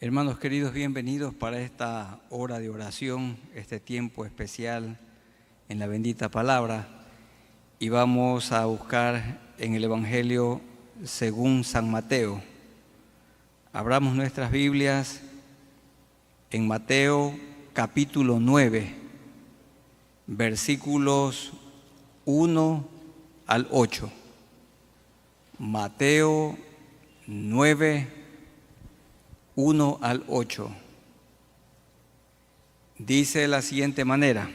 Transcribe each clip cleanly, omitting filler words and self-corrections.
Hermanos queridos, bienvenidos para esta hora de oración, este tiempo especial en la bendita palabra. Y vamos a buscar en el Evangelio según San Mateo. Abramos nuestras Biblias en Mateo capítulo 9, versículos 1 al 8. Mateo 9, 1 al 8. Dice de la siguiente manera: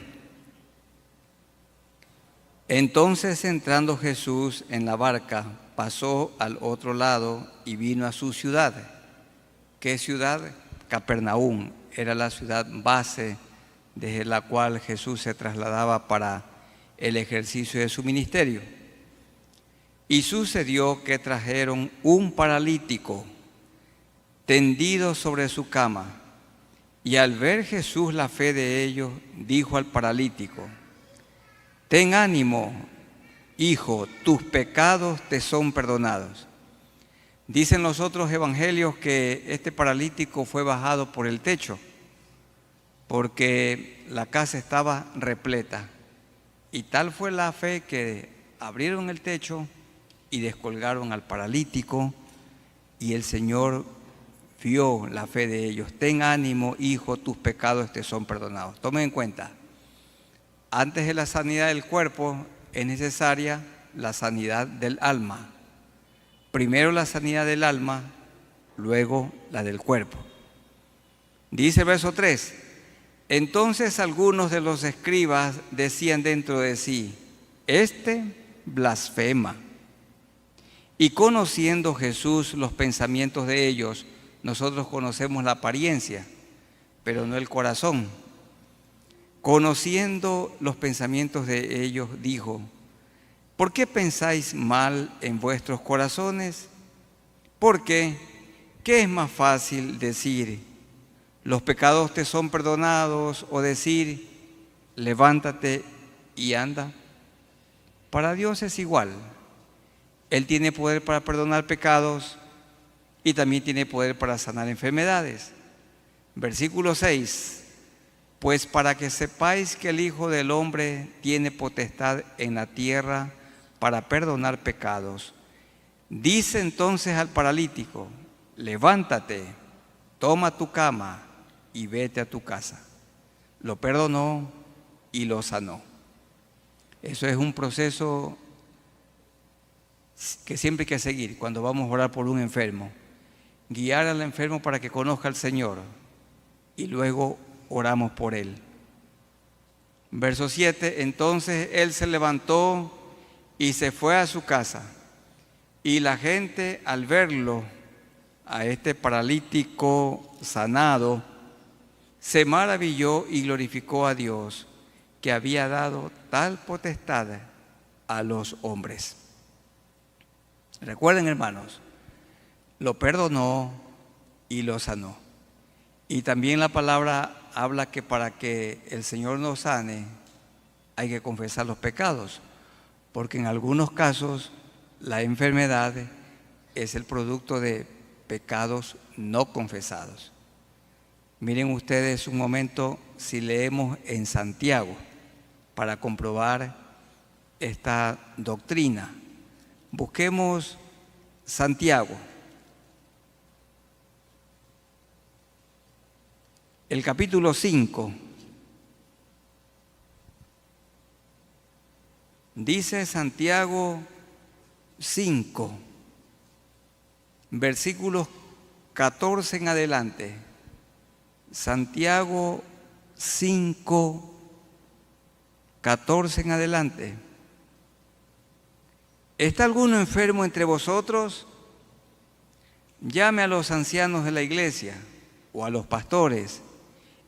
Entonces, entrando Jesús en la barca, pasó al otro lado y vino a su ciudad. ¿Qué ciudad? Capernaum. Era la ciudad base desde la cual Jesús se trasladaba para el ejercicio de su ministerio. Y sucedió que trajeron un paralítico tendido sobre su cama, y al ver Jesús la fe de ellos, dijo al paralítico: Ten ánimo, hijo, tus pecados te son perdonados. Dicen los otros evangelios que este paralítico fue bajado por el techo, porque la casa estaba repleta, y tal fue la fe que abrieron el techo y descolgaron al paralítico, y el Señor vio la fe de ellos. Ten ánimo, hijo, tus pecados te son perdonados. Tomen en cuenta, antes de la sanidad del cuerpo es necesaria la sanidad del alma. Primero la sanidad del alma, luego la del cuerpo. Dice el verso 3: Entonces algunos de los escribas decían dentro de sí: Este blasfema. Y conociendo Jesús los pensamientos de ellos, nosotros conocemos la apariencia, pero no el corazón. Conociendo los pensamientos de ellos, dijo: ¿Por qué pensáis mal en vuestros corazones? Porque, ¿qué es más fácil decir: los pecados te son perdonados, o decir: levántate y anda? Para Dios es igual. Él tiene poder para perdonar pecados y también tiene poder para sanar enfermedades. Versículo 6: Pues para que sepáis que el Hijo del Hombre tiene potestad en la tierra para perdonar pecados, dice entonces al paralítico: levántate, toma tu cama y vete a tu casa. Lo perdonó y lo sanó. Eso es un proceso que siempre hay que seguir cuando vamos a orar por un enfermo. Guiar al enfermo para que conozca al Señor y luego oramos por él. Verso 7: Entonces él se levantó y se fue a su casa, y la gente, al verlo, a este paralítico sanado, se maravilló y glorificó a Dios, que había dado tal potestad a los hombres. Recuerden, hermanos, lo perdonó y lo sanó. Y también la palabra habla que para que el Señor nos sane hay que confesar los pecados, porque en algunos casos la enfermedad es el producto de pecados no confesados. Miren ustedes un momento si leemos en Santiago para comprobar esta doctrina. Busquemos Santiago, el capítulo 5. Dice Santiago 5, versículos 14 en adelante. Santiago 5, 14 en adelante. ¿Está alguno enfermo entre vosotros? Llame a los ancianos de la iglesia o a los pastores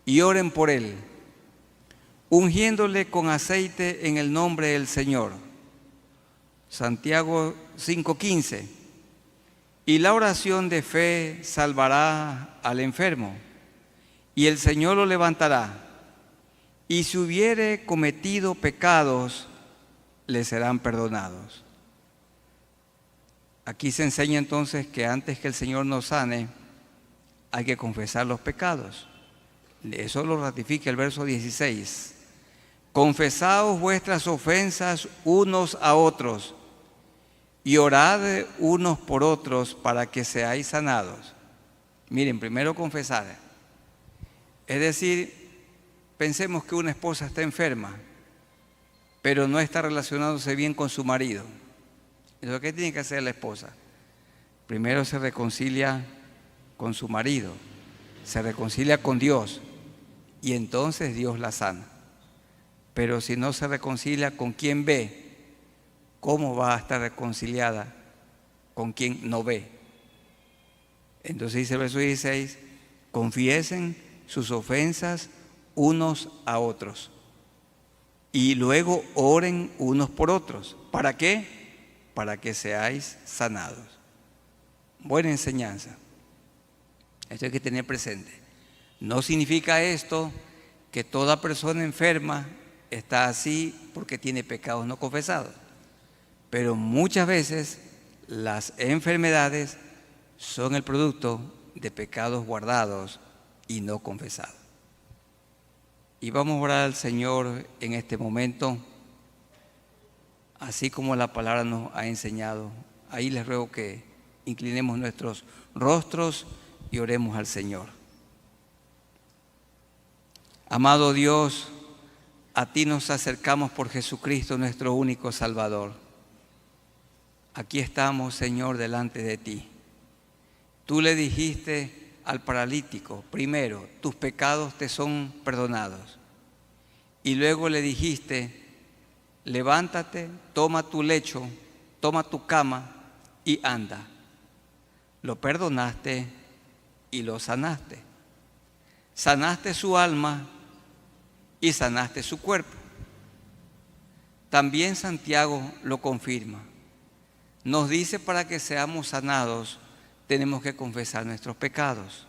y oren por él, ungiéndole con aceite en el nombre del Señor. Santiago 5:15. Y la oración de fe salvará al enfermo, y el Señor lo levantará. Y si hubiere cometido pecados, le serán perdonados. Aquí se enseña entonces que antes que el Señor nos sane, hay que confesar los pecados. Eso lo ratifica el verso 16. Confesaos vuestras ofensas unos a otros y orad unos por otros para que seáis sanados. Miren, primero confesar. Es decir, pensemos que una esposa está enferma, pero no está relacionándose bien con su marido. Entonces, ¿qué tiene que hacer la esposa? Primero se reconcilia con su marido, se reconcilia con Dios y entonces Dios la sana. Pero si no se reconcilia con quien ve, ¿cómo va a estar reconciliada con quien no ve? Entonces dice el verso 16, confiesen sus ofensas unos a otros y luego oren unos por otros. ¿Para qué? Para que seáis sanados. Buena enseñanza. Esto hay que tener presente. No significa esto que toda persona enferma está así porque tiene pecados no confesados. Pero muchas veces las enfermedades son el producto de pecados guardados y no confesados. Y vamos a orar al Señor en este momento, así como la palabra nos ha enseñado. Ahí les ruego que inclinemos nuestros rostros y oremos al Señor. Amado Dios, a ti nos acercamos por Jesucristo, nuestro único Salvador. Aquí estamos, Señor, delante de ti. Tú le dijiste al paralítico, primero, tus pecados te son perdonados. Y luego le dijiste, levántate, toma tu lecho, toma tu cama y anda. Lo perdonaste y lo sanaste. Sanaste su alma y sanaste su cuerpo. También Santiago lo confirma. Nos dice para que seamos sanados, tenemos que confesar nuestros pecados.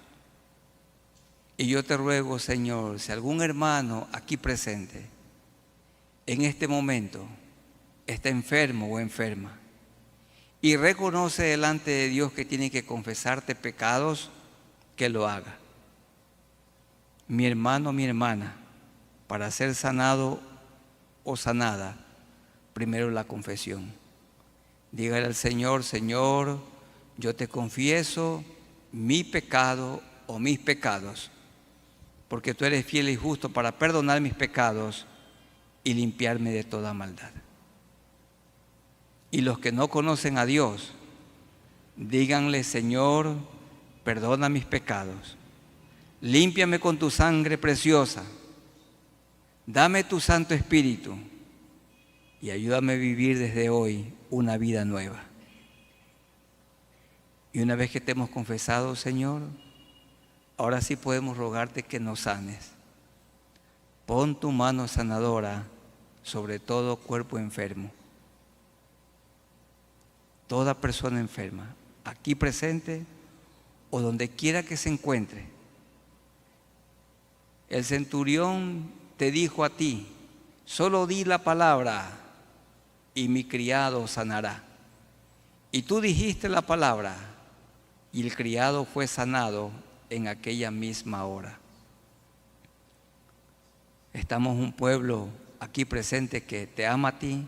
Y yo te ruego, Señor, si algún hermano aquí presente, en este momento, está enfermo o enferma, y reconoce delante de Dios que tiene que confesarte pecados, que lo haga. Mi hermano, mi hermana, para ser sanado o sanada, primero la confesión. Dígale al Señor, Señor, yo te confieso mi pecado o mis pecados, porque tú eres fiel y justo para perdonar mis pecados y limpiarme de toda maldad. Y los que no conocen a Dios, díganle, Señor, perdona mis pecados, límpiame con tu sangre preciosa, dame tu Santo Espíritu y ayúdame a vivir desde hoy una vida nueva. Y una vez que te hemos confesado, Señor, ahora sí podemos rogarte que nos sanes. Pon tu mano sanadora sobre todo cuerpo enfermo. Toda persona enferma, aquí presente o donde quiera que se encuentre. El centurión te dijo a ti, solo di la palabra y mi criado sanará. Y tú dijiste la palabra y el criado fue sanado en aquella misma hora. Estamos un pueblo aquí presente que te ama a ti,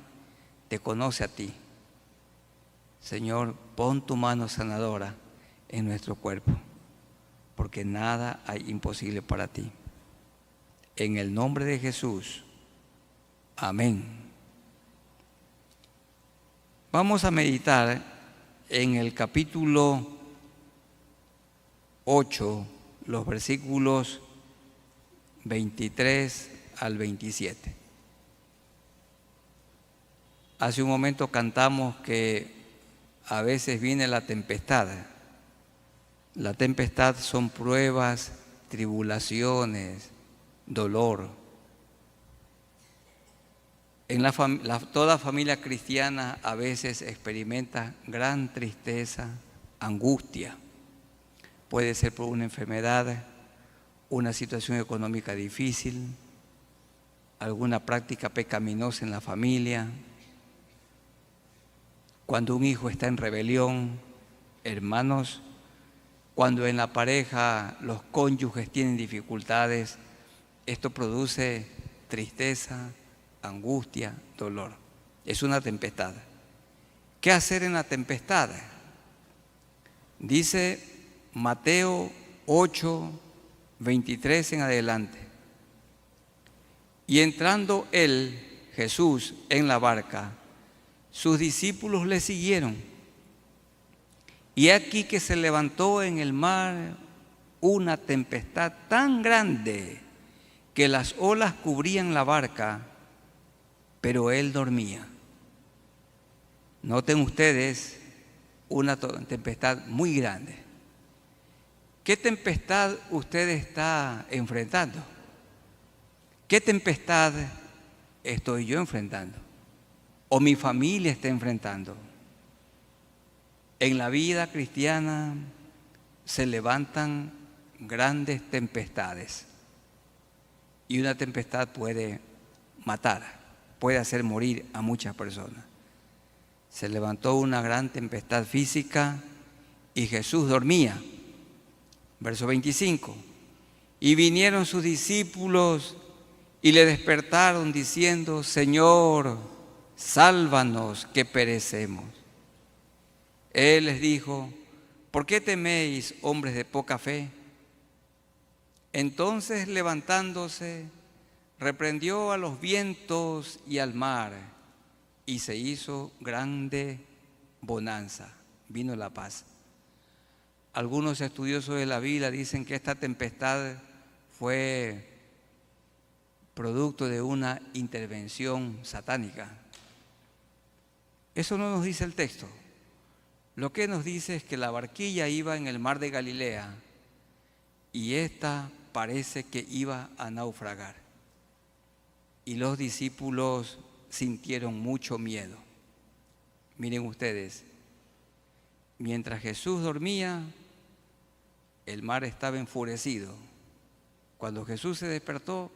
te conoce a ti. Señor, pon tu mano sanadora en nuestro cuerpo, porque nada hay imposible para ti. En el nombre de Jesús, amén. Vamos a meditar en el capítulo 8, los versículos 23 al 27. Hace un momento cantamos que a veces viene la tempestad. La tempestad son pruebas, tribulaciones, dolor. En toda familia cristiana a veces experimenta gran tristeza, angustia. Puede ser por una enfermedad, una situación económica difícil, alguna práctica pecaminosa en la familia. Cuando un hijo está en rebelión, hermanos, Cuando en la pareja los cónyuges tienen dificultades, esto produce tristeza, angustia, dolor. Es una tempestad. ¿Qué hacer en la tempestad? Dice Mateo 8, 23 en adelante. Y entrando él, Jesús, en la barca, sus discípulos le siguieron. Y aquí que se levantó en el mar una tempestad tan grande que las olas cubrían la barca, pero él dormía. Noten ustedes una tempestad muy grande. ¿Qué tempestad usted está enfrentando? ¿Qué tempestad estoy yo enfrentando? ¿O mi familia está enfrentando? En la vida cristiana se levantan grandes tempestades y una tempestad puede matar, puede hacer morir a muchas personas. Se levantó una gran tempestad física y Jesús dormía. Verso 25. Y vinieron sus discípulos y le despertaron diciendo: Señor, sálvanos que perecemos. Él les dijo: ¿por qué teméis, hombres de poca fe? Entonces, levantándose, reprendió a los vientos y al mar, y se hizo grande bonanza. Vino la paz. Algunos estudiosos de la Biblia dicen que esta tempestad fue producto de una intervención satánica. Eso no nos dice el texto. Lo que nos dice es que la barquilla iba en el mar de Galilea y esta parece que iba a naufragar. Y los discípulos sintieron mucho miedo. Miren ustedes, mientras Jesús dormía, el mar estaba enfurecido. Cuando Jesús se despertó,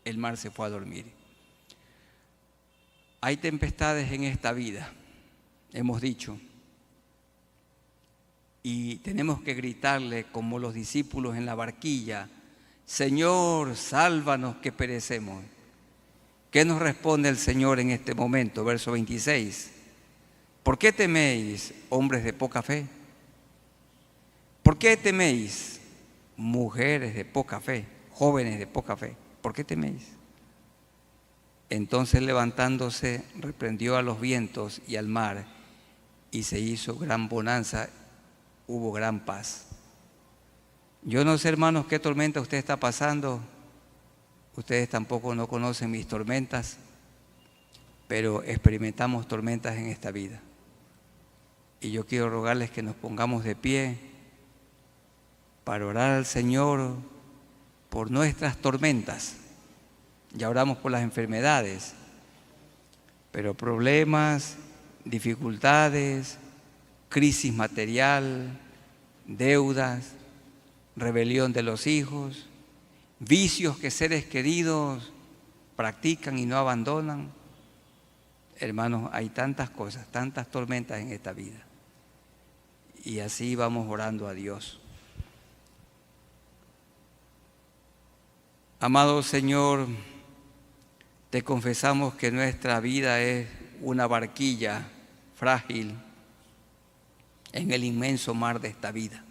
el mar se fue a dormir. Hay tempestades en esta vida, hemos dicho. Y tenemos que gritarle como los discípulos en la barquilla: Señor, sálvanos que perecemos. ¿Qué nos responde el Señor en este momento? Verso 26. ¿Por qué teméis, hombres de poca fe? ¿Por qué teméis, mujeres de poca fe, jóvenes de poca fe? ¿Por qué teméis? Entonces, levantándose, reprendió a los vientos y al mar, y se hizo gran bonanza. Hubo gran paz. Yo no sé, hermanos, qué tormenta usted está pasando. Ustedes tampoco no conocen mis tormentas, pero experimentamos tormentas en esta vida. Y yo quiero rogarles que nos pongamos de pie para orar al Señor por nuestras tormentas. Ya oramos por las enfermedades, pero problemas, dificultades, crisis material, deudas, rebelión de los hijos, vicios que seres queridos practican y no abandonan. Hermanos, hay tantas cosas, tantas tormentas en esta vida. Y así vamos orando a Dios. Amado Señor, te confesamos que nuestra vida es una barquilla frágil en el inmenso mar de esta vida.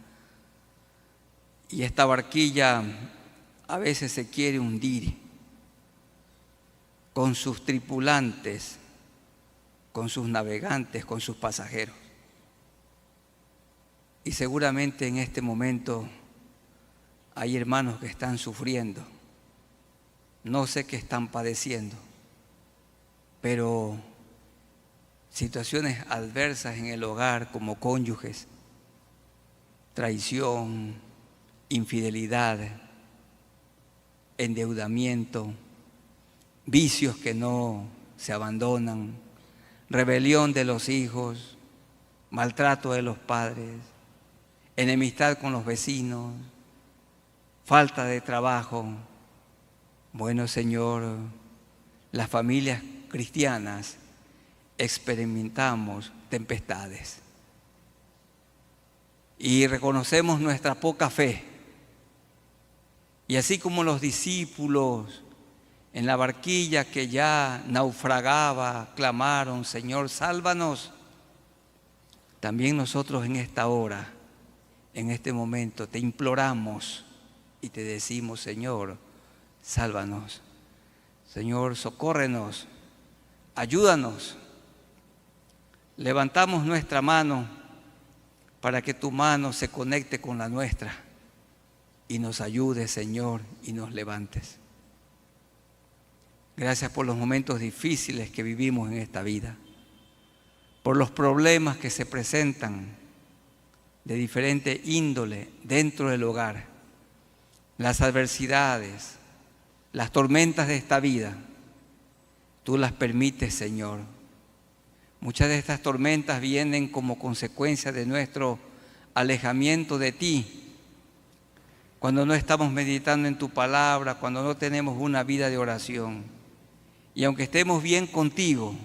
Y esta barquilla a veces se quiere hundir con sus tripulantes, con sus navegantes, con sus pasajeros. Y seguramente en este momento hay hermanos que están sufriendo. No sé qué están padeciendo, pero situaciones adversas en el hogar como cónyuges, traición, infidelidad, endeudamiento, vicios que no se abandonan, rebelión de los hijos, maltrato de los padres, enemistad con los vecinos, falta de trabajo. Bueno, Señor, las familias cristianas experimentamos tempestades. y reconocemos nuestra poca fe. Y así como los discípulos en la barquilla que ya naufragaba, clamaron: Señor, sálvanos. También nosotros en esta hora, en este momento, te imploramos y te decimos: Señor, sálvanos. Señor, socórrenos, ayúdanos. Levantamos nuestra mano para que tu mano se conecte con la nuestra y nos ayude, Señor, y nos levantes. Gracias por los momentos difíciles que vivimos en esta vida, por los problemas que se presentan de diferente índole dentro del hogar, las adversidades, las tormentas de esta vida. Tú las permites, Señor. Muchas de estas tormentas vienen como consecuencia de nuestro alejamiento de ti. Cuando no estamos meditando en tu palabra, cuando no tenemos una vida de oración. Y aunque estemos bien contigo,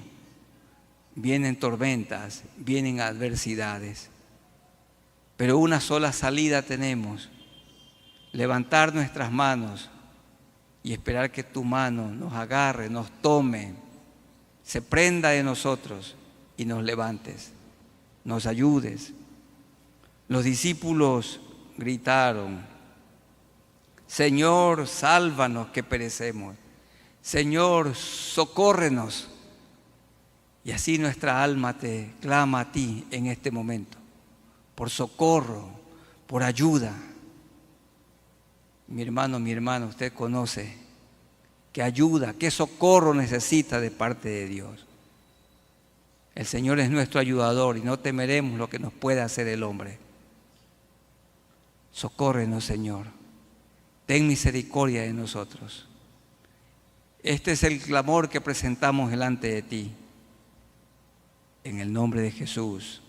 vienen tormentas, vienen adversidades. Pero una sola salida tenemos: levantar nuestras manos y esperar que tu mano nos agarre, nos tome, se prenda de nosotros y nos levantes, nos ayudes. Los discípulos gritaron: Señor, sálvanos que perecemos. Señor, socórrenos. Y así nuestra alma te clama a ti en este momento, por socorro, por ayuda. Mi hermano, usted conoce qué ayuda, qué socorro necesita de parte de Dios. El Señor es nuestro ayudador y no temeremos lo que nos pueda hacer el hombre. Socórrenos, Señor. Ten misericordia de nosotros. Este es el clamor que presentamos delante de ti. En el nombre de Jesús.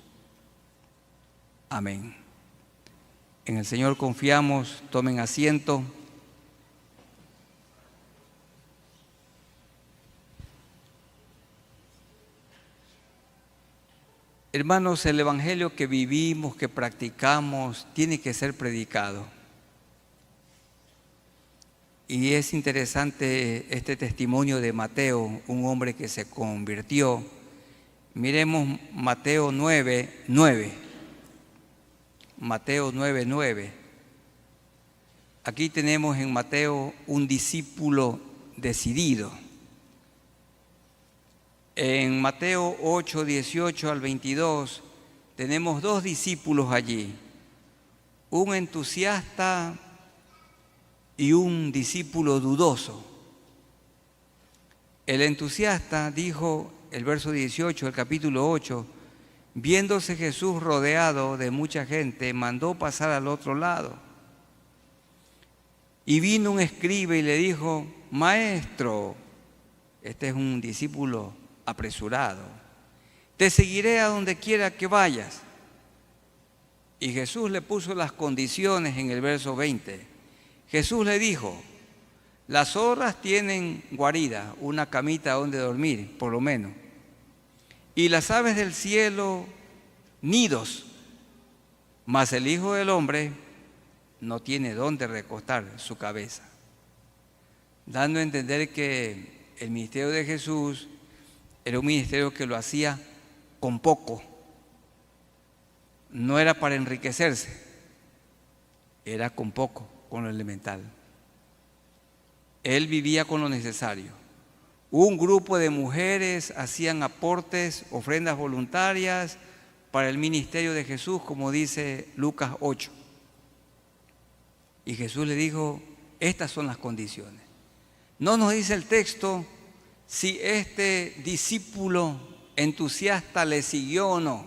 Amén. En el Señor confiamos. Tomen asiento. Hermanos, el evangelio que vivimos, que practicamos, tiene que ser predicado. Y es interesante este testimonio de Mateo, un hombre que se convirtió. Miremos Mateo 9:9. Mateo 9:9. Aquí tenemos en Mateo un discípulo decidido. En Mateo 8:18 al 22 tenemos dos discípulos allí, un entusiasta y un discípulo dudoso. El entusiasta dijo, el verso 18 del capítulo 8, viéndose Jesús rodeado de mucha gente, mandó pasar al otro lado. Y vino un escriba y le dijo: Maestro, este es un discípulo apresurado, te seguiré a donde quiera que vayas. Y Jesús le puso las condiciones en el verso 20. Jesús le dijo: las zorras tienen guarida, una camita donde dormir, por lo menos, y las aves del cielo nidos, mas el Hijo del Hombre no tiene dónde recostar su cabeza. Dando a entender que el ministerio de Jesús era un ministerio que lo hacía con poco. No era para enriquecerse, era con poco, con lo elemental. Él vivía con lo necesario. Un grupo de mujeres hacían aportes, ofrendas voluntarias para el ministerio de Jesús, como dice Lucas 8. Y Jesús le dijo: estas son las condiciones. No nos dice el texto si este discípulo entusiasta le siguió o no.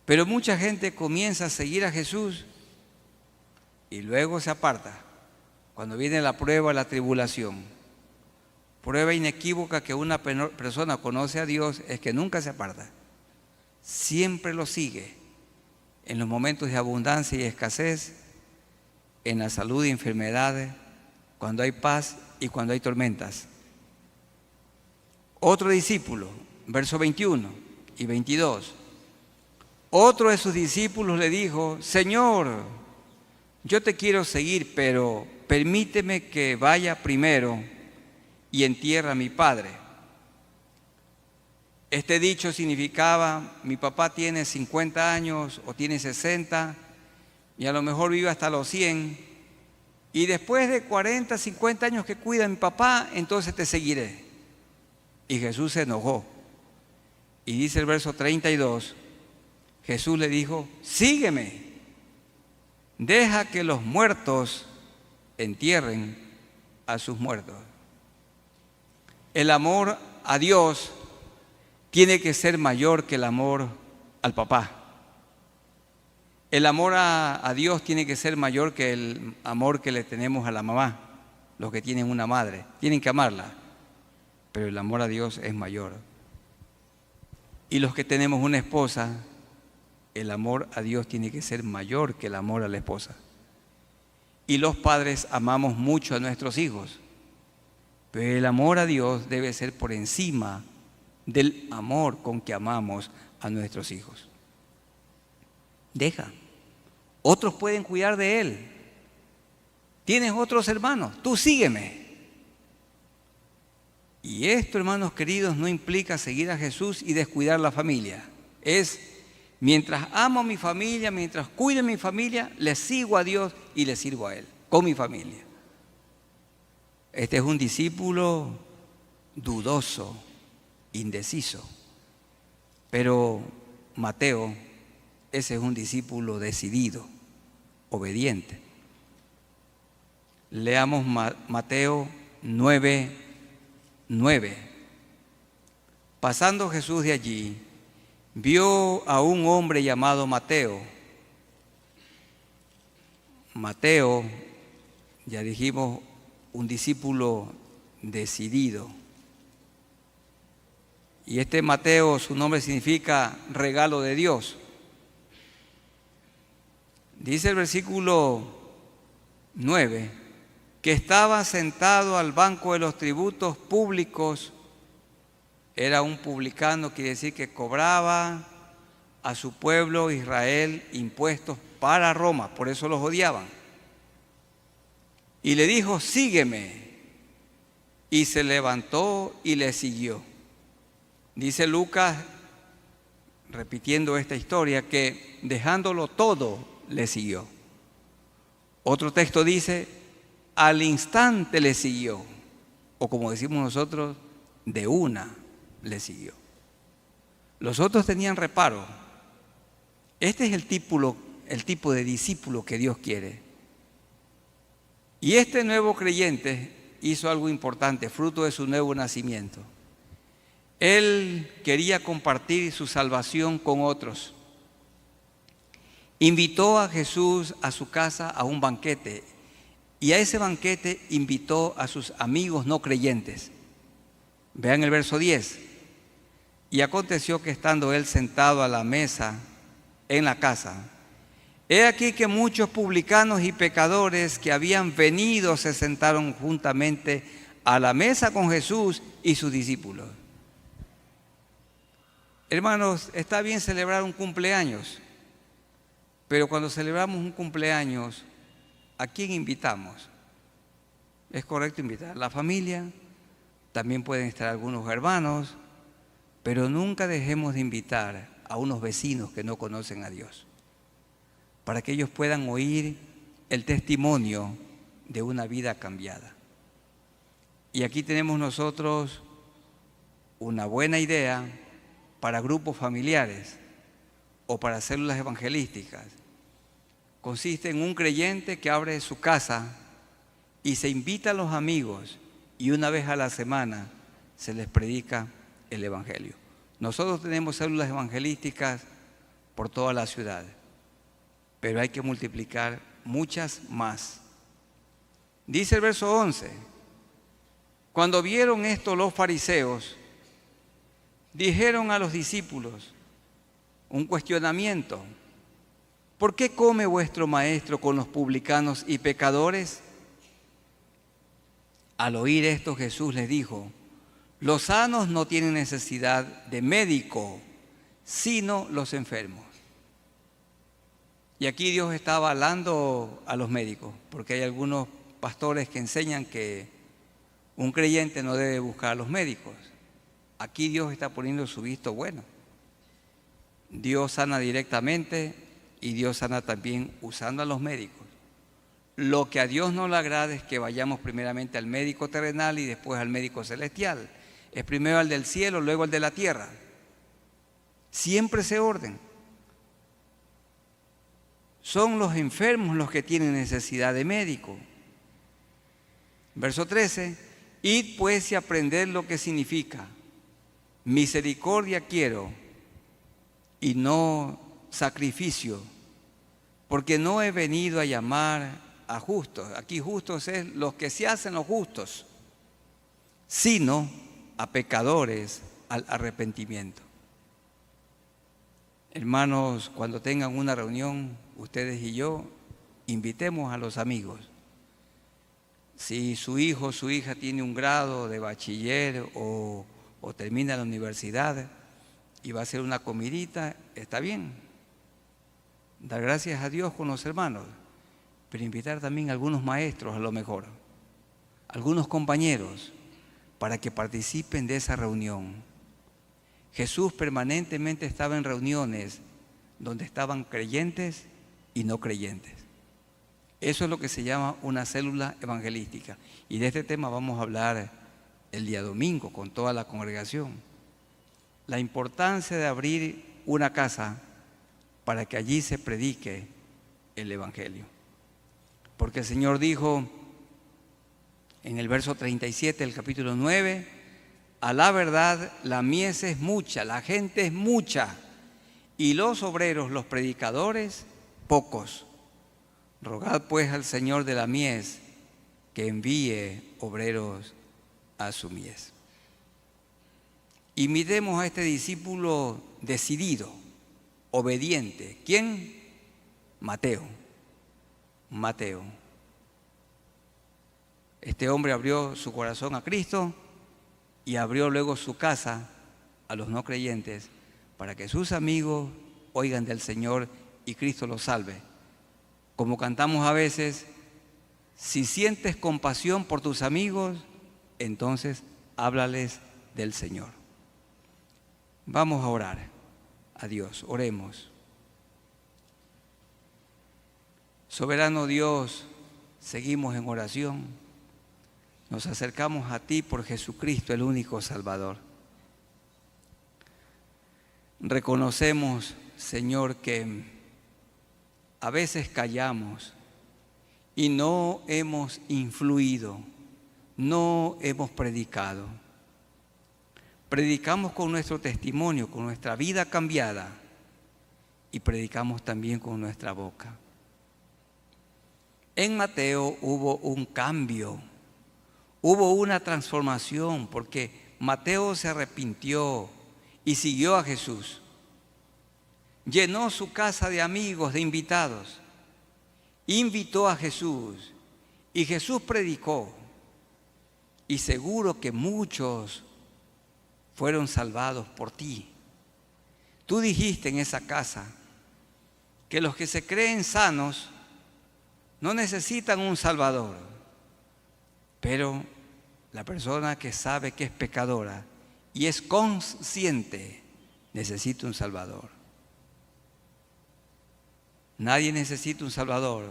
Pero mucha gente comienza a seguir a Jesús y luego se aparta cuando viene la prueba, la tribulación. Prueba inequívoca que una persona conoce a Dios es que nunca se aparta. Siempre lo sigue en los momentos de abundancia y escasez, en la salud y enfermedades, cuando hay paz y cuando hay tormentas. Otro discípulo, verso 21 y 22. Otro de sus discípulos le dijo: Señor, yo te quiero seguir, pero permíteme que vaya primero y entierre a mi padre. Este dicho significaba: mi papá tiene 50 años o tiene 60 y a lo mejor vive hasta los 100, y después de 40, 50 años que cuida a mi papá, entonces te seguiré. Y Jesús se enojó. Y dice el verso 32, Jesús le dijo: sígueme, deja que los muertos entierren a sus muertos. El amor a Dios tiene que ser mayor que el amor al papá. El amor a Dios tiene que ser mayor que el amor que le tenemos a la mamá. Los que tienen una madre tienen que amarla, pero el amor a Dios es mayor. Y los que tenemos una esposa, el amor a Dios tiene que ser mayor que el amor a la esposa. Y los padres amamos mucho a nuestros hijos, pero el amor a Dios debe ser por encima del amor con que amamos a nuestros hijos. Deja. Otros pueden cuidar de él. Tienes otros hermanos, tú sígueme. Y esto, hermanos queridos, no implica seguir a Jesús y descuidar la familia. Es: mientras amo a mi familia, mientras cuido a mi familia, le sigo a Dios y le sirvo a Él, con mi familia. Este es un discípulo dudoso, indeciso. Pero Mateo, ese es un discípulo decidido, obediente. Leamos Mateo 9:9. Pasando Jesús de allí, vio a un hombre llamado Mateo. Mateo, ya dijimos, un discípulo decidido. Y este Mateo, su nombre significa regalo de Dios. Dice el versículo 9, que estaba sentado al banco de los tributos públicos. Era un publicano, quiere decir que cobraba a su pueblo Israel impuestos para Roma, por eso los odiaban. Y le dijo: sígueme. Y se levantó y le siguió. Dice Lucas, repitiendo esta historia, que dejándolo todo, le siguió. Otro texto dice: al instante le siguió, o como decimos nosotros, de una le siguió. Los otros tenían reparo. Este es el tipo de discípulo que Dios quiere. Y este nuevo creyente hizo algo importante, fruto de su nuevo nacimiento. Él quería compartir su salvación con otros. Invitó a Jesús a su casa a un banquete, y a ese banquete invitó a sus amigos no creyentes. Vean el verso 10. Y aconteció que estando él sentado a la mesa en la casa, he aquí que muchos publicanos y pecadores que habían venido se sentaron juntamente a la mesa con Jesús y sus discípulos. Hermanos, está bien celebrar un cumpleaños, pero cuando celebramos un cumpleaños, ¿a quién invitamos? Es correcto invitar a la familia, también pueden estar algunos hermanos, pero nunca dejemos de invitar a unos vecinos que no conocen a Dios, para que ellos puedan oír el testimonio de una vida cambiada. Y aquí tenemos nosotros una buena idea para grupos familiares o para células evangelísticas. Consiste en un creyente que abre su casa y se invita a los amigos, y una vez a la semana se les predica el evangelio. Nosotros tenemos células evangelísticas por toda la ciudad, pero hay que multiplicar muchas más. Dice el verso 11, cuando vieron esto los fariseos, dijeron a los discípulos un cuestionamiento: ¿por qué come vuestro maestro con los publicanos y pecadores? Al oír esto, Jesús les dijo: los sanos no tienen necesidad de médico, sino los enfermos. Y aquí Dios está avalando a los médicos, porque hay algunos pastores que enseñan que un creyente no debe buscar a los médicos. Aquí Dios está poniendo su visto bueno. Dios sana directamente y Dios sana también usando a los médicos. Lo que a Dios no le agrada es que vayamos primeramente al médico terrenal y después al médico celestial. Es primero al del cielo, luego al de la tierra. Siempre ese orden. Son los enfermos los que tienen necesidad de médico. Verso 13. Id pues y aprended lo que significa. Misericordia quiero y no sacrificio, porque no he venido a llamar a justos. Aquí justos es los que se hacen los justos, sino a pecadores al arrepentimiento. Hermanos, cuando tengan una reunión, ustedes y yo, invitemos a los amigos. Si su hijo o su hija tiene un grado de bachiller o termina la universidad y va a hacer una comidita, está bien. Dar gracias a Dios con los hermanos, pero invitar también a algunos maestros a lo mejor, algunos compañeros, para que participen de esa reunión. Jesús permanentemente estaba en reuniones donde estaban creyentes y no creyentes. Eso es lo que se llama una célula evangelística. Y de este tema vamos a hablar el día domingo con toda la congregación. La importancia de abrir una casa para que allí se predique el evangelio. Porque el Señor dijo en el verso 37 del capítulo 9, a la verdad la mies es mucha, la gente es mucha, y los obreros, los predicadores, pocos. Rogad pues al Señor de la mies que envíe obreros a su mies. Imitemos a este discípulo decidido, obediente. ¿Quién? Mateo. Este hombre abrió su corazón a Cristo y abrió luego su casa a los no creyentes para que sus amigos oigan del Señor y Cristo los salve. Como cantamos a veces, si sientes compasión por tus amigos, entonces háblales del Señor. Vamos a orar a Dios, oremos. Soberano Dios, seguimos en oración. Nos acercamos a ti por Jesucristo, el único Salvador. Reconocemos, Señor, que a veces callamos y no hemos influido, no hemos predicado. Predicamos con nuestro testimonio, con nuestra vida cambiada, y predicamos también con nuestra boca. En Mateo hubo un cambio, hubo una transformación, porque Mateo se arrepintió y siguió a Jesús. Llenó su casa de amigos, de invitados. Invitó a Jesús y Jesús predicó. Y seguro que muchos fueron salvados por ti. Tú dijiste en esa casa que los que se creen sanos no necesitan un Salvador, pero la persona que sabe que es pecadora y es consciente necesita un Salvador. Nadie necesita un Salvador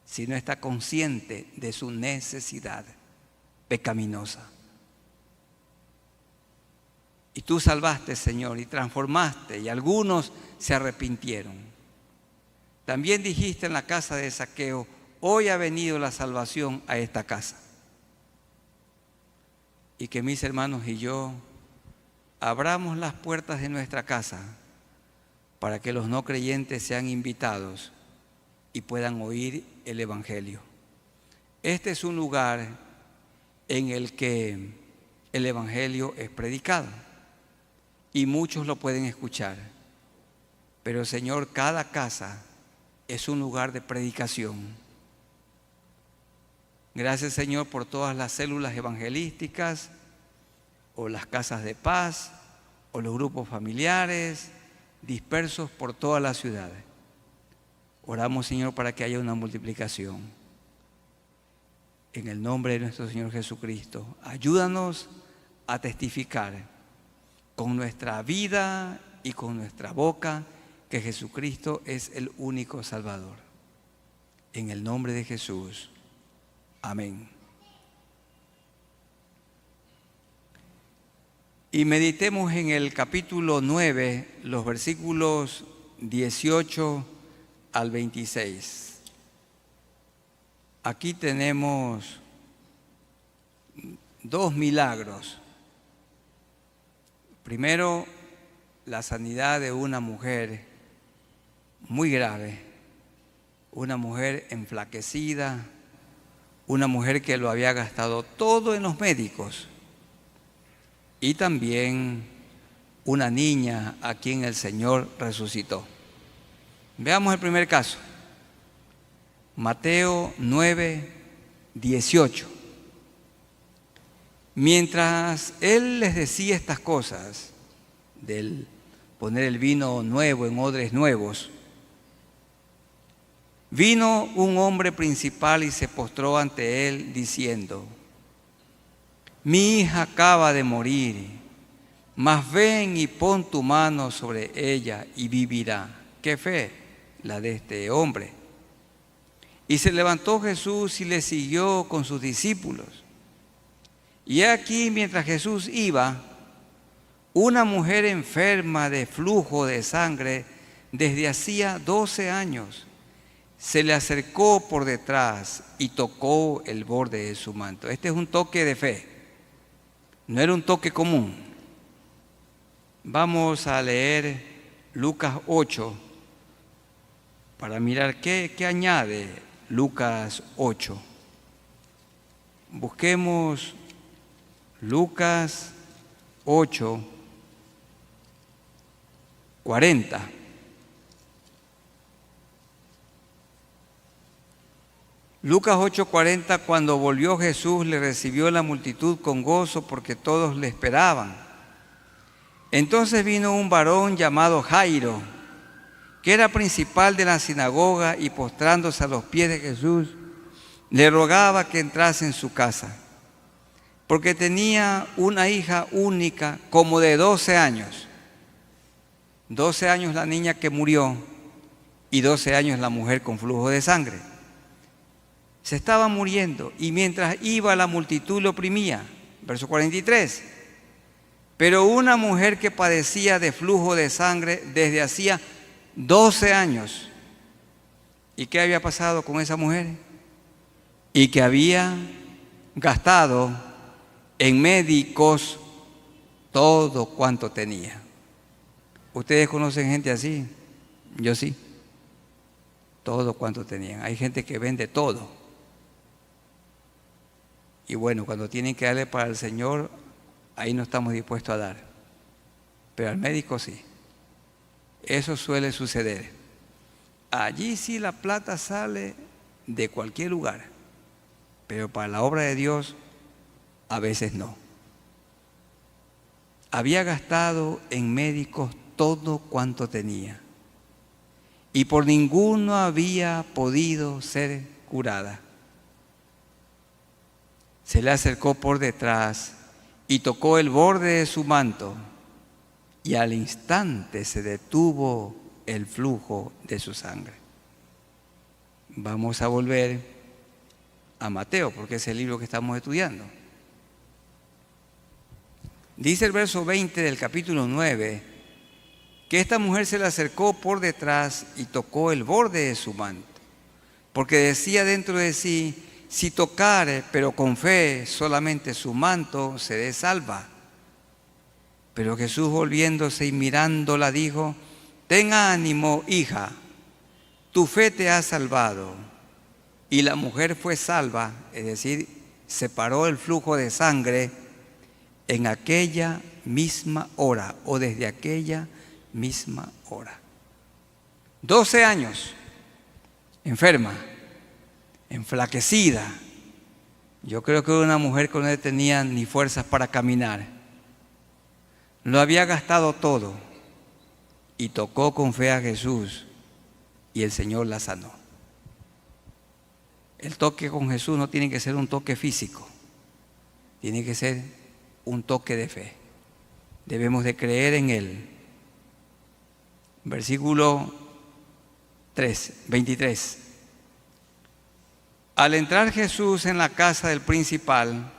si no está consciente de su necesidad pecaminosa. Y tú salvaste, Señor, y transformaste, y algunos se arrepintieron. También dijiste en la casa de Zaqueo, hoy ha venido la salvación a esta casa. Y que mis hermanos y yo abramos las puertas de nuestra casa para que los no creyentes sean invitados y puedan oír el Evangelio. Este es un lugar en el que el Evangelio es predicado y muchos lo pueden escuchar. Pero, Señor, cada casa es un lugar de predicación. Gracias, Señor, por todas las células evangelísticas o las casas de paz o los grupos familiares dispersos por todas las ciudades. Oramos, Señor, para que haya una multiplicación. En el nombre de nuestro Señor Jesucristo, ayúdanos a testificar con nuestra vida y con nuestra boca que Jesucristo es el único Salvador. En el nombre de Jesús. Amén. Y meditemos en el capítulo 9, los versículos 18 al 26. Aquí tenemos dos milagros. Primero, la sanidad de una mujer muy grave, una mujer enflaquecida, una mujer que lo había gastado todo en los médicos, y también una niña a quien el Señor resucitó. Veamos el primer caso. Mateo 9, 18. Mientras él les decía estas cosas, del poner el vino nuevo en odres nuevos, vino un hombre principal y se postró ante él diciendo: mi hija acaba de morir, mas ven y pon tu mano sobre ella y vivirá. ¿Qué fe la de este hombre? Y se levantó Jesús y le siguió con sus discípulos. Y aquí, mientras Jesús iba, una mujer enferma de flujo de sangre desde hacía 12 años se le acercó por detrás y tocó el borde de su manto. Este es un toque de fe, no era un toque común. Vamos a leer Lucas 8 para mirar qué añade Lucas 8. Busquemos Lucas 8, 40. Lucas 8:40, cuando volvió Jesús, le recibió la multitud con gozo porque todos le esperaban. Entonces vino un varón llamado Jairo, que era principal de la sinagoga, y postrándose a los pies de Jesús, le rogaba que entrase en su casa, porque tenía una hija única como de 12 años. 12 años la niña que murió y 12 años la mujer con flujo de sangre. Se estaba muriendo y mientras iba la multitud lo oprimía. Verso 43. Pero una mujer que padecía de flujo de sangre desde hacía 12 años. ¿Y qué había pasado con esa mujer? Y que había gastado en médicos todo cuanto tenía. ¿Ustedes conocen gente así? Yo sí. Todo cuanto tenían. Hay gente que vende todo. Y bueno, cuando tienen que darle para el Señor, ahí no estamos dispuestos a dar. Pero al médico sí. Eso suele suceder. Allí sí la plata sale de cualquier lugar. Pero para la obra de Dios, a veces no. Había gastado en médicos todo cuanto tenía. Y por ninguno había podido ser curada. Se le acercó por detrás y tocó el borde de su manto, y al instante se detuvo el flujo de su sangre. Vamos a volver a Mateo, porque es el libro que estamos estudiando. Dice el verso 20 del capítulo 9, que esta mujer se le acercó por detrás y tocó el borde de su manto, porque decía dentro de sí: si tocare, pero con fe, solamente su manto, seré salva. Pero Jesús, volviéndose y mirándola, dijo: ten ánimo, hija, tu fe te ha salvado. Y la mujer fue salva, es decir, separó el flujo de sangre en aquella misma hora, o desde aquella misma hora. 12 años, enferma, enflaquecida. Yo creo que era una mujer que no tenía ni fuerzas para caminar. Lo había gastado todo y tocó con fe a Jesús, y el Señor la sanó. El toque con Jesús no tiene que ser un toque físico, tiene que ser un toque de fe. Debemos de creer en Él. Versículo 23. Al entrar Jesús en la casa del principal,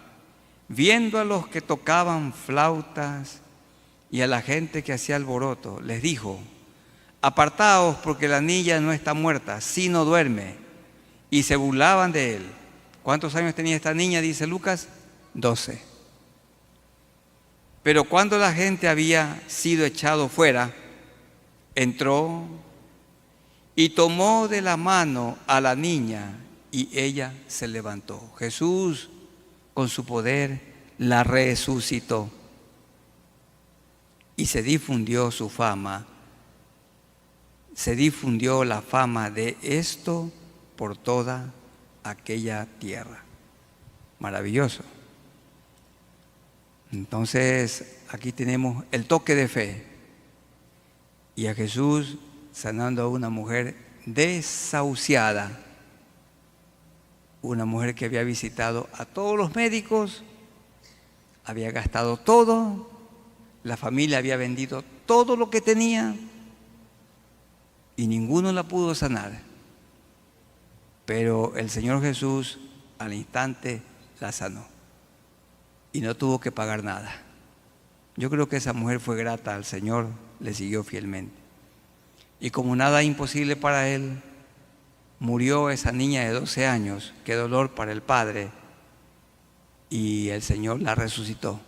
viendo a los que tocaban flautas y a la gente que hacía alboroto, les dijo: apartaos, porque la niña no está muerta, sino duerme. Y se burlaban de él. ¿Cuántos años tenía esta niña? Dice Lucas, 12. Pero cuando la gente había sido echado fuera, entró y tomó de la mano a la niña y ella se levantó. Jesús, con su poder, la resucitó y se difundió su fama. Se difundió la fama de esto por toda aquella tierra. Maravilloso. Entonces, aquí tenemos el toque de fe y a Jesús sanando a una mujer desahuciada, una mujer que había visitado a todos los médicos, había gastado todo, la familia había vendido todo lo que tenía y ninguno la pudo sanar. Pero el Señor Jesús al instante la sanó y no tuvo que pagar nada. Yo creo que esa mujer fue grata al Señor, le siguió fielmente. Y como nada imposible para Él, murió esa niña de 12 años, qué dolor para el padre, y el Señor la resucitó.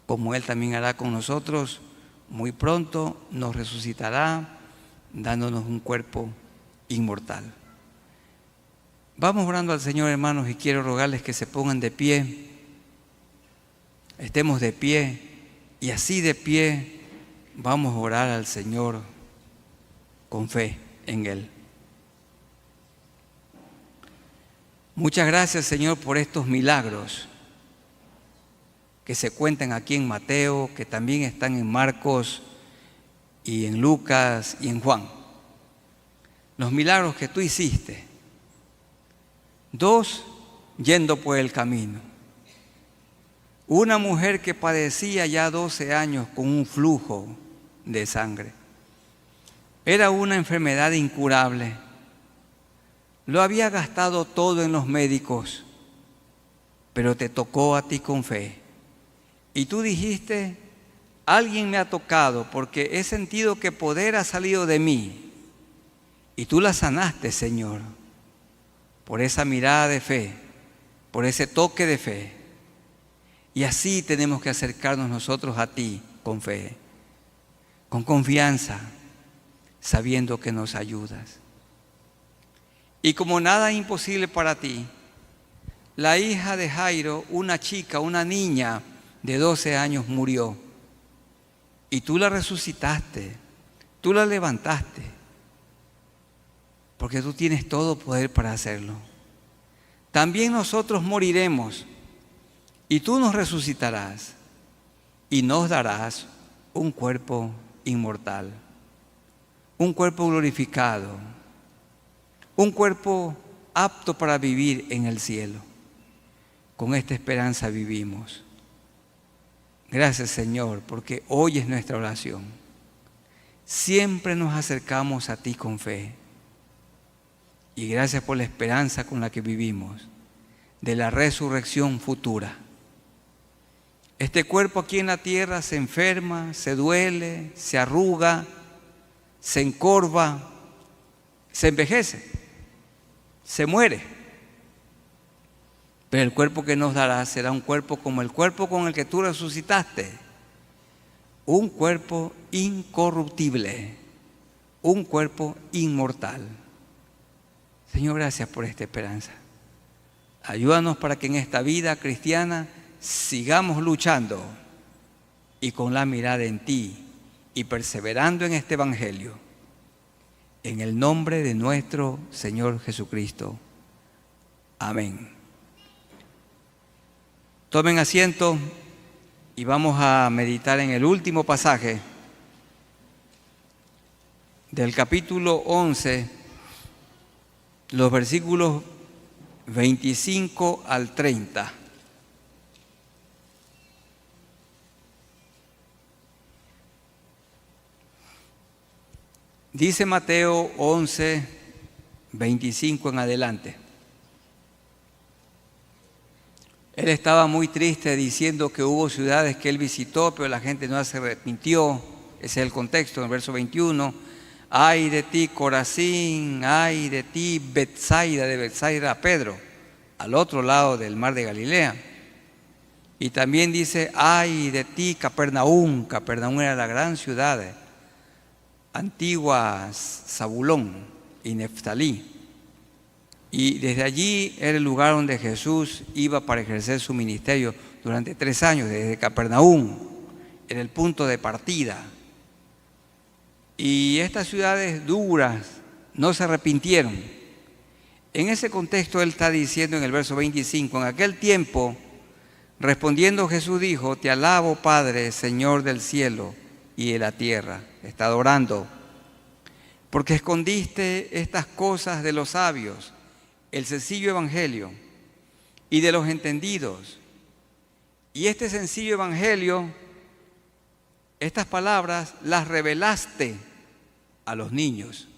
Como Él también hará con nosotros, muy pronto nos resucitará, dándonos un cuerpo inmortal. Vamos orando al Señor, hermanos, y quiero rogarles que se pongan de pie. Estemos de pie y así de pie vamos a orar al Señor con fe en Él. Muchas gracias, Señor, por estos milagros que se cuentan aquí en Mateo, que también están en Marcos y en Lucas y en Juan. Los milagros que tú hiciste. 2, yendo por el camino. Una mujer que padecía ya 12 años con un flujo de sangre. Era una enfermedad incurable. Lo había gastado todo en los médicos, pero te tocó a ti con fe. Y tú dijiste: alguien me ha tocado porque he sentido que poder ha salido de mí. Y tú la sanaste, Señor, por esa mirada de fe, por ese toque de fe. Y así tenemos que acercarnos nosotros a ti con fe, con confianza, sabiendo que nos ayudas. Y como nada es imposible para ti, la hija de Jairo, una chica, una niña de 12 años murió. Y tú la resucitaste, tú la levantaste, porque tú tienes todo poder para hacerlo. También nosotros moriremos y tú nos resucitarás y nos darás un cuerpo inmortal, un cuerpo glorificado, un cuerpo apto para vivir en el cielo. Con esta esperanza vivimos. Gracias, Señor, porque oyes nuestra oración. Siempre nos acercamos a ti con fe. Y gracias por la esperanza con la que vivimos, de la resurrección futura. Este cuerpo aquí en la tierra se enferma, se duele, se arruga, se encorva, se envejece, se muere. Pero el cuerpo que nos dará será un cuerpo como el cuerpo con el que tú resucitaste. Un cuerpo incorruptible, un cuerpo inmortal. Señor, gracias por esta esperanza. Ayúdanos para que en esta vida cristiana sigamos luchando y con la mirada en ti y perseverando en este evangelio. En el nombre de nuestro Señor Jesucristo. Amén. Tomen asiento y vamos a meditar en el último pasaje del capítulo 11 los versículos 25 al 30. Dice Mateo 11, 25 en adelante. Él estaba muy triste diciendo que hubo ciudades que él visitó, pero la gente no se arrepintió. Ese es el contexto, en el verso 21. Ay de ti, Corazín, ay de ti, Betsaida, de Betsaida a Pedro, al otro lado del mar de Galilea. Y también dice, ay de ti, Capernaum. Capernaum era la gran ciudad, antigua Zabulón y Neftalí. Y desde allí era el lugar donde Jesús iba para ejercer su ministerio durante 3 años, desde Capernaum, en el punto de partida. Y estas ciudades duras no se arrepintieron. En ese contexto él está diciendo en el verso 25, en aquel tiempo, respondiendo Jesús dijo, te alabo Padre, Señor del cielo y de la tierra. Está adorando, porque escondiste estas cosas de los sabios, el sencillo evangelio y de los entendidos. Y este sencillo evangelio, estas palabras las revelaste a los niños.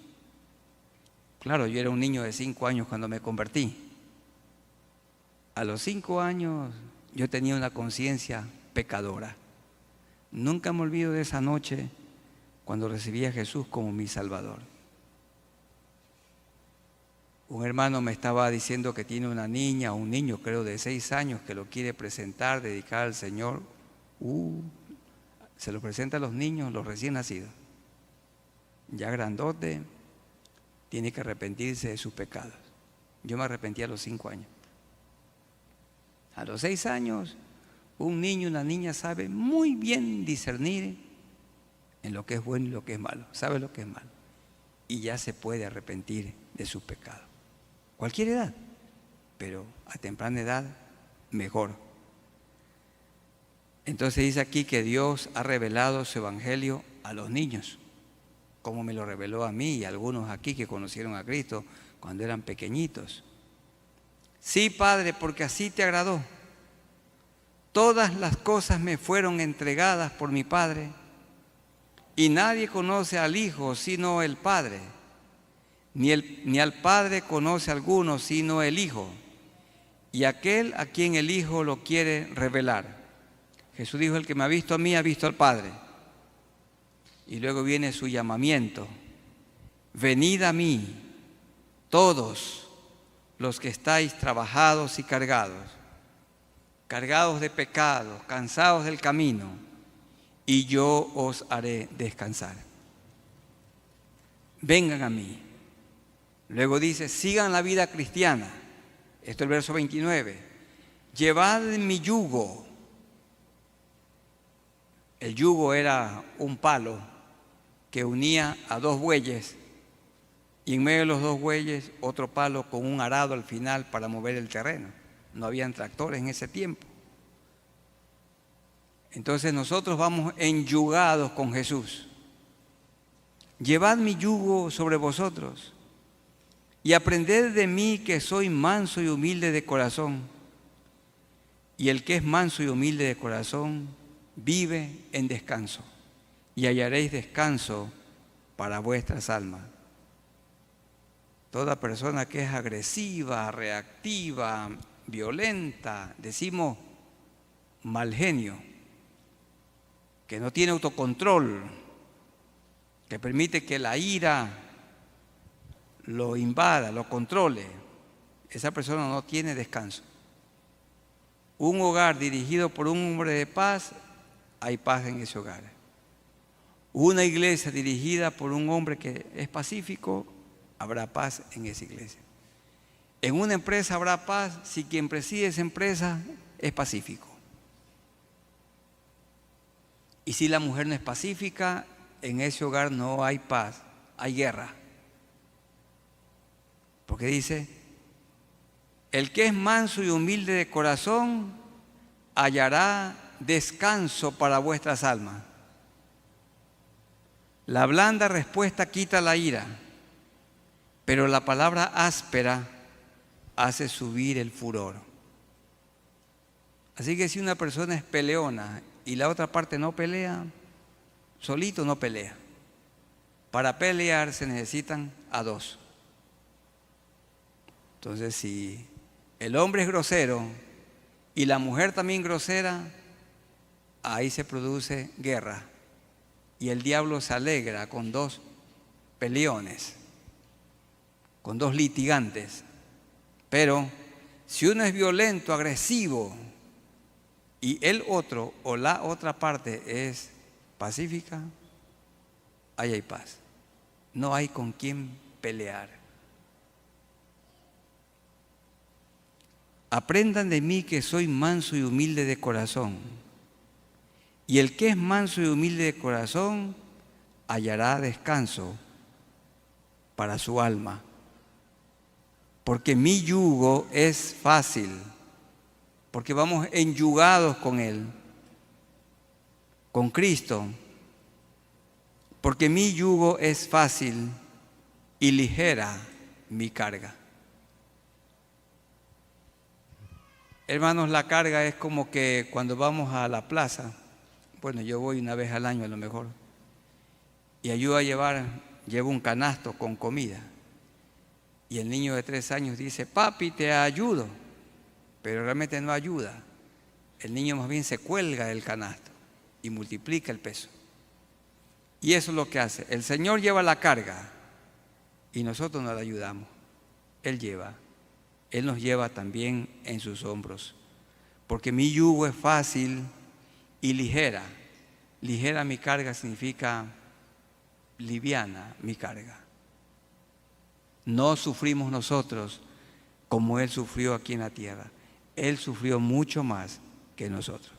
Claro, yo era un niño de 5 años cuando me convertí. A los 5 años yo tenía una conciencia pecadora. Nunca me olvido de esa noche cuando recibí a Jesús como mi Salvador. Un hermano me estaba diciendo que tiene una niña o un niño, creo, de 6 años que lo quiere presentar, dedicar al Señor. Se lo presenta a los niños, los recién nacidos. Ya grandote, tiene que arrepentirse de sus pecados. Yo me arrepentí a los 5 años. A los 6 años, un niño, una niña sabe muy bien discernir en lo que es bueno y lo que es malo. Sabe lo que es malo. Y ya se puede arrepentir de sus pecados. Cualquier edad, pero a temprana edad mejor. Entonces dice aquí que Dios ha revelado su evangelio a los niños, como me lo reveló a mí y a algunos aquí que conocieron a Cristo cuando eran pequeñitos. Sí, Padre, porque así te agradó. Todas las cosas me fueron entregadas por mi Padre, y nadie conoce al Hijo sino el Padre, ni al Padre conoce a alguno sino el Hijo, y aquel a quien el Hijo lo quiere revelar. Jesús dijo, el que me ha visto a mí, ha visto al Padre. Y luego viene su llamamiento. Venid a mí, todos los que estáis trabajados y cargados de pecados, cansados del camino, y yo os haré descansar. Vengan a mí. Luego dice, sigan la vida cristiana. Esto es el verso 29. Llevad mi yugo. El yugo era un palo que unía a 2 bueyes y en medio de los 2 bueyes otro palo con un arado al final para mover el terreno. No habían tractores en ese tiempo. Entonces nosotros vamos enyugados con Jesús. Llevad mi yugo sobre vosotros y aprended de mí, que soy manso y humilde de corazón. Y el que es manso y humilde de corazón vive en descanso, y hallaréis descanso para vuestras almas. Toda persona que es agresiva, reactiva, violenta, decimos mal genio, que no tiene autocontrol, que permite que la ira lo invada, lo controle, esa persona no tiene descanso. Un hogar dirigido por un hombre de paz, hay paz en ese hogar. Una iglesia dirigida por un hombre que es pacífico, habrá paz en esa iglesia. En una empresa habrá paz si quien preside esa empresa es pacífico. Y si la mujer no es pacífica, en ese hogar no hay paz, hay guerra. Porque dice, el que es manso y humilde de corazón hallará descanso para vuestras almas. La blanda respuesta quita la ira, pero la palabra áspera hace subir el furor. Así que si una persona es peleona y la otra parte no pelea, solito no pelea. Para pelear se necesitan a dos. Entonces, si el hombre es grosero y la mujer también grosera, ahí se produce guerra. Y el diablo se alegra con dos peleones, con dos litigantes. Pero si uno es violento, agresivo, y el otro o la otra parte es pacífica, ahí hay paz. No hay con quién pelear. Aprendan de mí que soy manso y humilde de corazón. Y el que es manso y humilde de corazón hallará descanso para su alma. Porque mi yugo es fácil, porque vamos enyugados con Él, con Cristo. Porque mi yugo es fácil y ligera mi carga. Hermanos, la carga es como que cuando vamos a la plaza, bueno, yo voy una vez al año a lo mejor, y ayudo a llevo un canasto con comida. Y el niño de 3 años dice, papi, te ayudo, pero realmente no ayuda. El niño más bien se cuelga del canasto y multiplica el peso. Y eso es lo que hace. El Señor lleva la carga y nosotros no la ayudamos. Él nos lleva también en sus hombros. Porque mi yugo es fácil y ligera. Ligera mi carga significa liviana mi carga. No sufrimos nosotros como Él sufrió aquí en la tierra. Él sufrió mucho más que nosotros.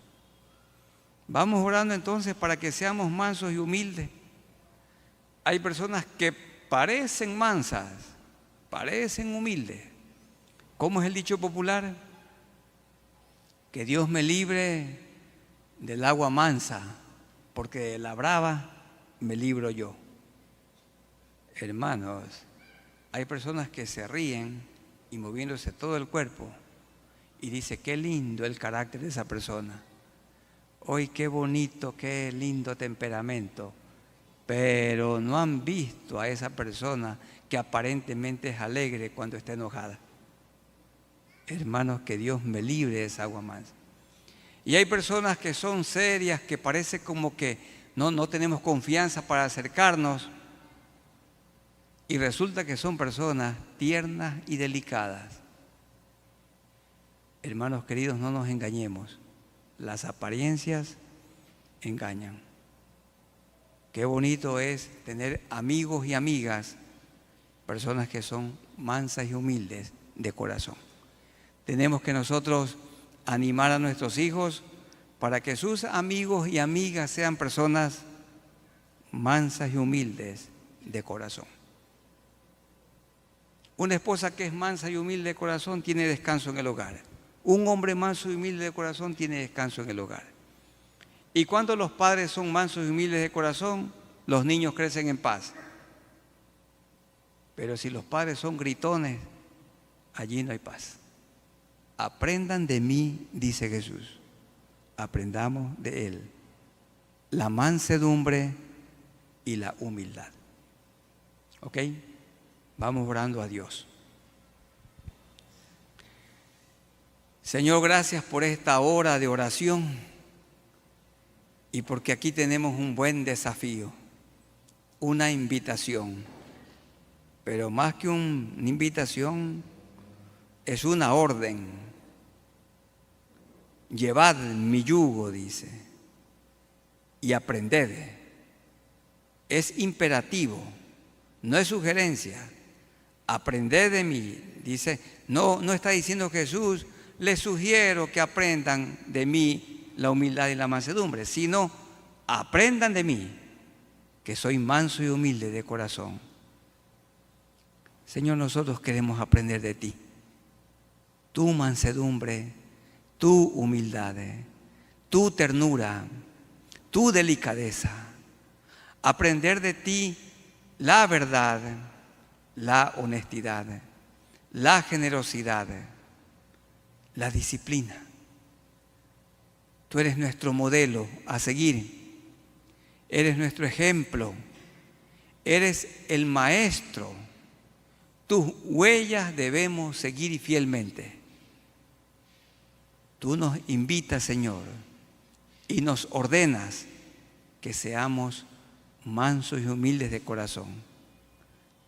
Vamos orando entonces para que seamos mansos y humildes. Hay personas que parecen mansas, parecen humildes. ¿Cómo es el dicho popular? Que Dios me libre del agua mansa, porque de la brava me libro yo. Hermanos, hay personas que se ríen y moviéndose todo el cuerpo y dice, qué lindo el carácter de esa persona. Hoy qué bonito, qué lindo temperamento. Pero no han visto a esa persona que aparentemente es alegre cuando está enojada. Hermanos, que Dios me libre de esa agua mansa. Y hay personas que son serias, que parece como que no tenemos confianza para acercarnos. Y resulta que son personas tiernas y delicadas. Hermanos queridos, no nos engañemos. Las apariencias engañan. Qué bonito es tener amigos y amigas, personas que son mansas y humildes de corazón. Tenemos que nosotros animar a nuestros hijos para que sus amigos y amigas sean personas mansas y humildes de corazón. Una esposa que es mansa y humilde de corazón tiene descanso en el hogar. Un hombre manso y humilde de corazón tiene descanso en el hogar. Y cuando los padres son mansos y humildes de corazón, los niños crecen en paz. Pero si los padres son gritones, allí no hay paz. Aprendan de mí, dice Jesús. Aprendamos de Él. La mansedumbre y la humildad. ¿Ok? Vamos orando a Dios. Señor, gracias por esta hora de oración y porque aquí tenemos un buen desafío, una invitación. Pero más que una invitación, es una orden. Llevad mi yugo, dice, y aprended. Es imperativo, no es sugerencia. Aprended de mí, dice, no está diciendo Jesús, les sugiero que aprendan de mí la humildad y la mansedumbre, sino aprendan de mí, que soy manso y humilde de corazón. Señor, nosotros queremos aprender de ti, tu mansedumbre, tu humildad, tu ternura, tu delicadeza. Aprender de ti la verdad, la honestidad, la generosidad, la disciplina. Tú eres nuestro modelo a seguir, eres nuestro ejemplo, eres el maestro. Tus huellas debemos seguir fielmente. Tú nos invitas, Señor, y nos ordenas que seamos mansos y humildes de corazón,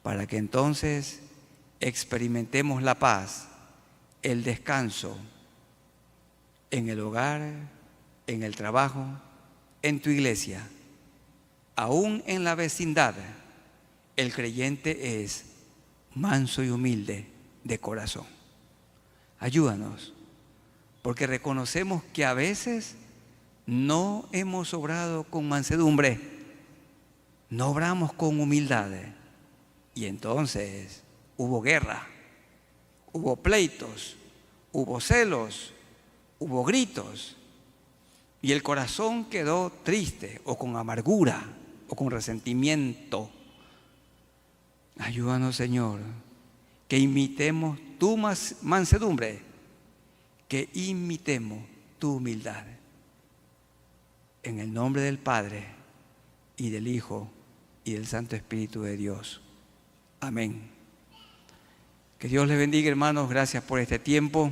para que entonces experimentemos la paz, el descanso en el hogar, en el trabajo, en tu iglesia, aún en la vecindad. El creyente es manso y humilde de corazón. Ayúdanos, porque reconocemos que a veces no hemos obrado con mansedumbre, no obramos con humildad, y entonces hubo guerra, hubo pleitos, hubo celos, hubo gritos, y el corazón quedó triste o con amargura o con resentimiento. Ayúdanos, Señor, que imitemos tu mansedumbre, que imitemos tu humildad. En el nombre del Padre, y del Hijo, y del Santo Espíritu de Dios. Amén. Que Dios les bendiga, hermanos. Gracias por este tiempo.